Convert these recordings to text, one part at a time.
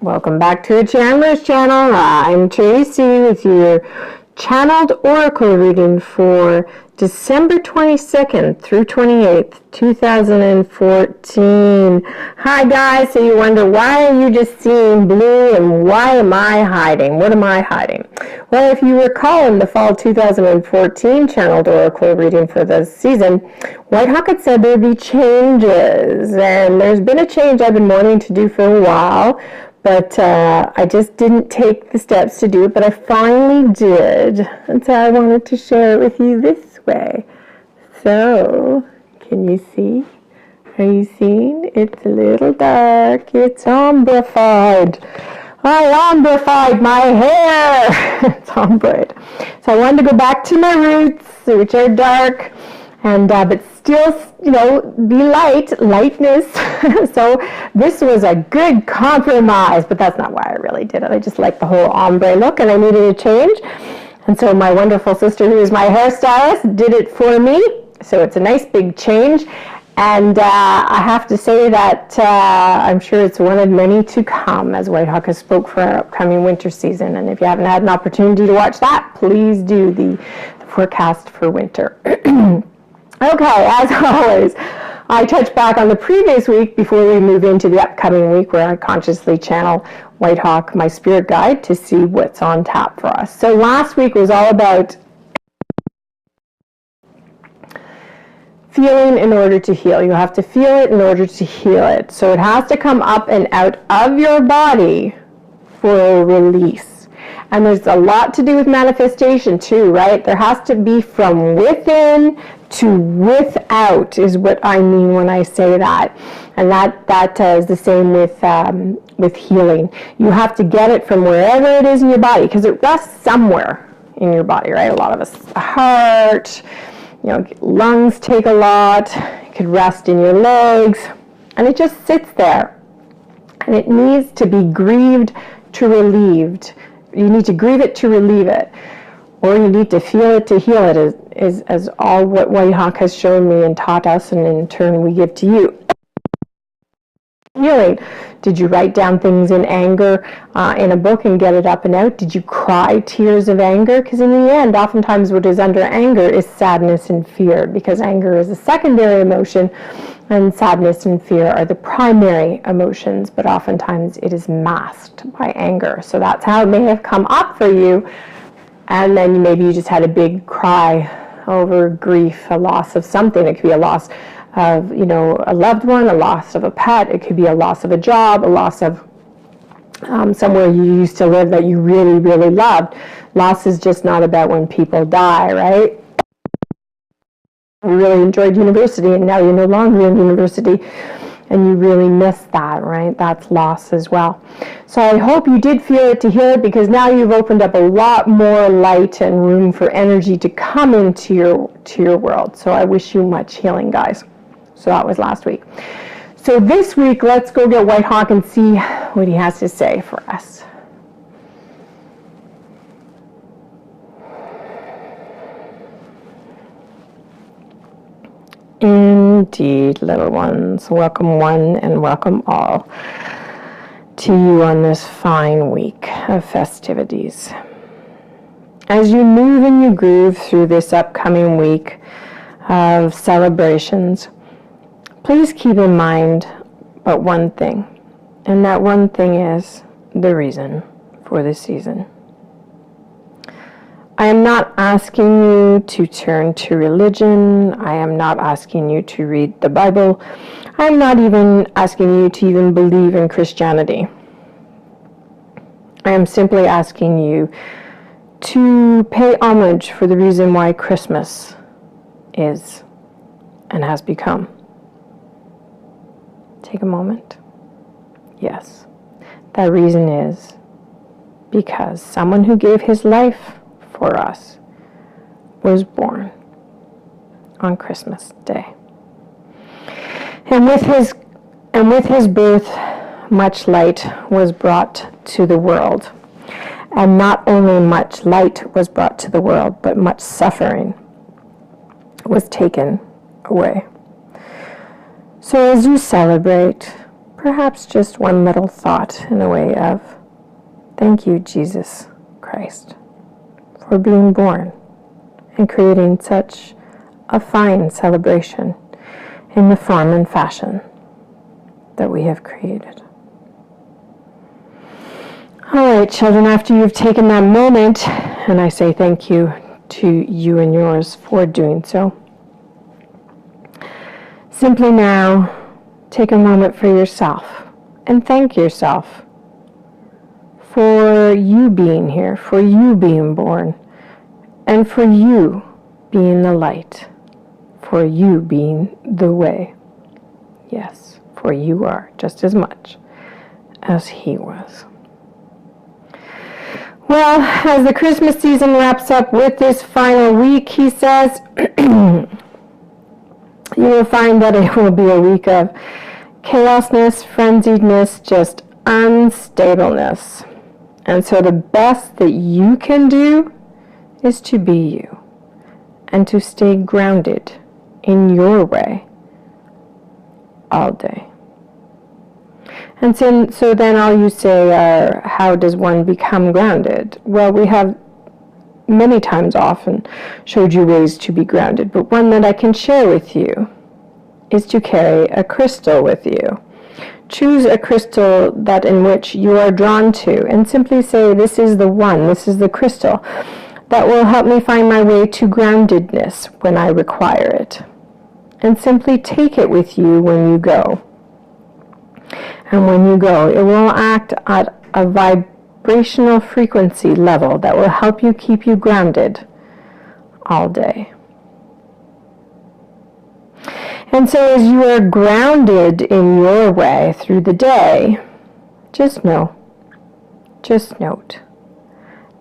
Welcome back to the Chandler's channel. I'm Tracy with your channeled oracle reading for December 22nd through 28th, 2014. Hi guys, so you wonder, why are you just seeing blue and why am I hiding? What am I hiding? Well, if you recall in the fall 2014 channeled oracle reading for this season, Whitehawk had said there'd be changes, and there's been a change I've been wanting to do for a while, but I just didn't take the steps to do it, but I finally did. And so I wanted to share it with you this way. So, can you see? Are you seeing? It's a little dark. It's ombrified. I ombrified my hair. It's ombrified. So I wanted to go back to my roots, which are dark, and but still, be lightness. So this was a good compromise, but that's not why I really did it. I just like the whole ombre look, and I needed a change. And so my wonderful sister, who is my hairstylist, did it for me. So it's a nice big change. And I have to say that I'm sure it's one of many to come, as Whitehawk has spoke for our upcoming winter season. And if you haven't had an opportunity to watch that, please do the forecast for winter. Okay, as always, I touch back on the previous week before we move into the upcoming week, where I consciously channel Whitehawk, my spirit guide, to see what's on tap for us. So last week was all about feeling in order to heal. You have to feel it in order to heal it. So it has to come up and out of your body for a release. And there's a lot to do with manifestation too, right? There has to be from within to without is what I mean when I say that. And that is the same with healing. You have to get it from wherever it is in your body, because it rests somewhere in your body, right? A lot of us, the heart, lungs take a lot. It could rest in your legs, and it just sits there. And it needs to be grieved to relieved. You need to grieve it to relieve it, or you need to feel it to heal it, is all what Whitehawk has shown me and taught us, and in turn we give to you. Healing. Did you write down things in anger in a book and get it up and out? Did you cry tears of anger? Because in the end, oftentimes what is under anger is sadness and fear, because anger is a secondary emotion and sadness and fear are the primary emotions, but oftentimes it is masked by anger. So that's how it may have come up for you, and then maybe you just had a big cry over grief, a loss of something. It could be a loss of, a loved one, a loss of a pet. It could be a loss of a job, a loss of somewhere you used to live that you really, really loved. Loss is just not about when people die, right? You really enjoyed university and now you're no longer in university and you really miss that, right? That's loss as well. So I hope you did feel it to heal it, because now you've opened up a lot more light and room for energy to come into your world. So I wish you much healing, guys. So that was last week. So this week, let's go get Whitehawk and see what he has to say for us. Indeed, little ones, welcome one and welcome all to you on this fine week of festivities. As you move and you groove through this upcoming week of celebrations, please keep in mind but one thing, and that one thing is the reason for this season. I am not asking you to turn to religion. I am not asking you to read the Bible. I am not even asking you to even believe in Christianity. I am simply asking you to pay homage for the reason why Christmas is and has become. Take a moment. Yes, that reason is because someone who gave his life for us was born on Christmas Day. And with his birth, much light was brought to the world. And not only much light was brought to the world, but much suffering was taken away. So as you celebrate, perhaps just one little thought in a way of, thank you, Jesus Christ, for being born and creating such a fine celebration in the form and fashion that we have created. All right, children, after you've taken that moment, and I say thank you to you and yours for doing so, simply now take a moment for yourself and thank yourself for you being here, for you being born, and for you being the light, for you being the way. Yes, for you are just as much as he was. Well, as the Christmas season wraps up with this final week, he says, you will find that it will be a week of chaosness, frenziedness, just unstableness. And so the best that you can do is to be you and to stay grounded in your way all day. And so then all you say, how does one become grounded? Well, we have many times often showed you ways to be grounded, but one that I can share with you is to carry a crystal with you. Choose a crystal that in which you are drawn to and simply say, this is the one, this is the crystal that will help me find my way to groundedness when I require it. And simply take it with you when you go. And when you go, it will act at a vibrational frequency level that will help you keep you grounded all day. And so as you are grounded in your way through the day, just note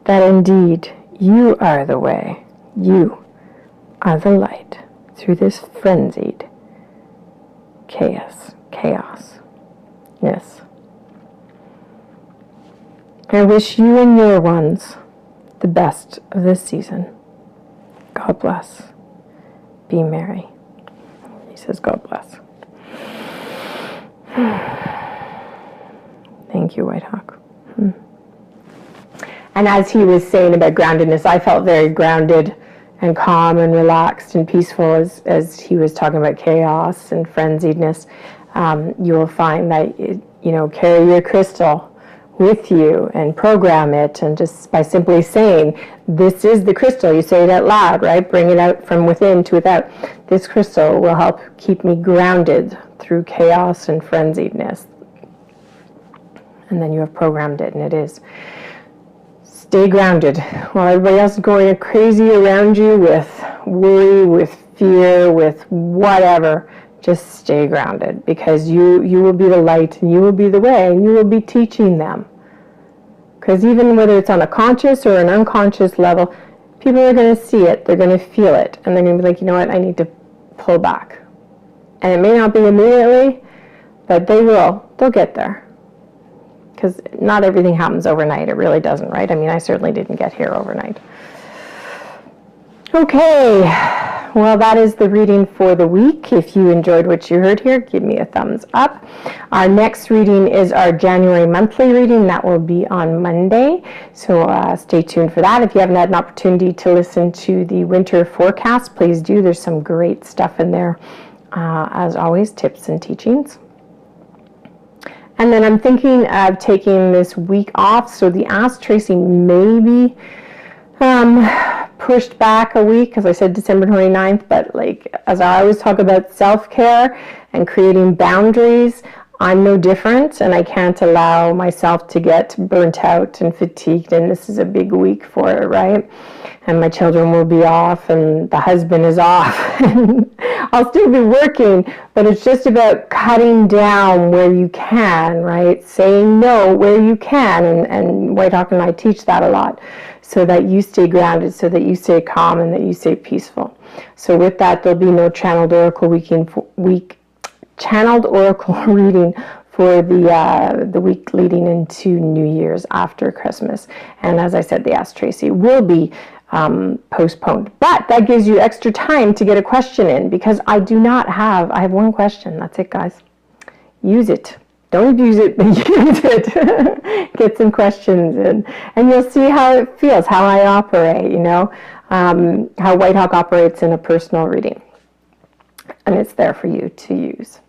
that indeed you are the way, you are the light through this frenzied chaos. Yes. I wish you and your ones the best of this season. God bless. Be merry. He says, God bless. Thank you, Whitehawk. And as he was saying about groundedness, I felt very grounded and calm and relaxed and peaceful as he was talking about chaos and frenziedness. You will find that, carry your crystal with you and program it, and just by simply saying, this is the crystal, you say it out loud, right? Bring it out from within to without. This crystal will help keep me grounded through chaos and frenziedness. And then you have programmed it, and it is. Stay grounded while everybody else is going crazy around you with worry, with fear, with whatever. Just stay grounded, because you will be the light and you will be the way, and you will be teaching them. Because even whether it's on a conscious or an unconscious level, people are going to see it, they're going to feel it, and they're going to be like, you know what, I need to pull back. And it may not be immediately, but they'll get there. Because not everything happens overnight, it really doesn't, right? I mean, I certainly didn't get here overnight. Okay, well, that is the reading for the week. If you enjoyed what you heard here, give me a thumbs up. Our next reading is our January monthly reading. That will be on Monday, so stay tuned for that. If you haven't had an opportunity to listen to the winter forecast, please do. There's some great stuff in there, as always, tips and teachings. And then I'm thinking of taking this week off, so the Ask Tracy maybe pushed back a week, because I said December 29th, but as I always talk about self-care and creating boundaries, I'm no different, and I can't allow myself to get burnt out and fatigued, and this is a big week for it, right? And my children will be off, and the husband is off, and I'll still be working, but it's just about cutting down where you can, right? Saying no where you can, and Whitehawk and I teach that a lot, so that you stay grounded, so that you stay calm, and that you stay peaceful. So with that, there'll be no channeled oracle channeled oracle reading for the week leading into New Year's after Christmas. And as I said, the Ask Tracy will be postponed. But that gives you extra time to get a question in, because I have one question. That's it, guys. Use it. Don't abuse it, but use it. Get some questions in, and you'll see how it feels, how I operate, how Whitehawk operates in a personal reading. And it's there for you to use.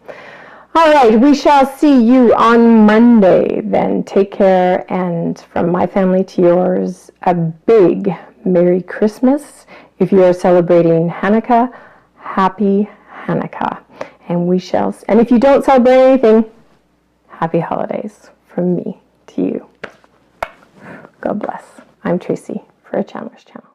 All right, we shall see you on Monday then. Take care, and from my family to yours, a big Merry Christmas. If you are celebrating Hanukkah, Happy Hanukkah. And if you don't celebrate anything, Happy holidays from me to you. God bless. I'm Tracy for a Chandler's Channel.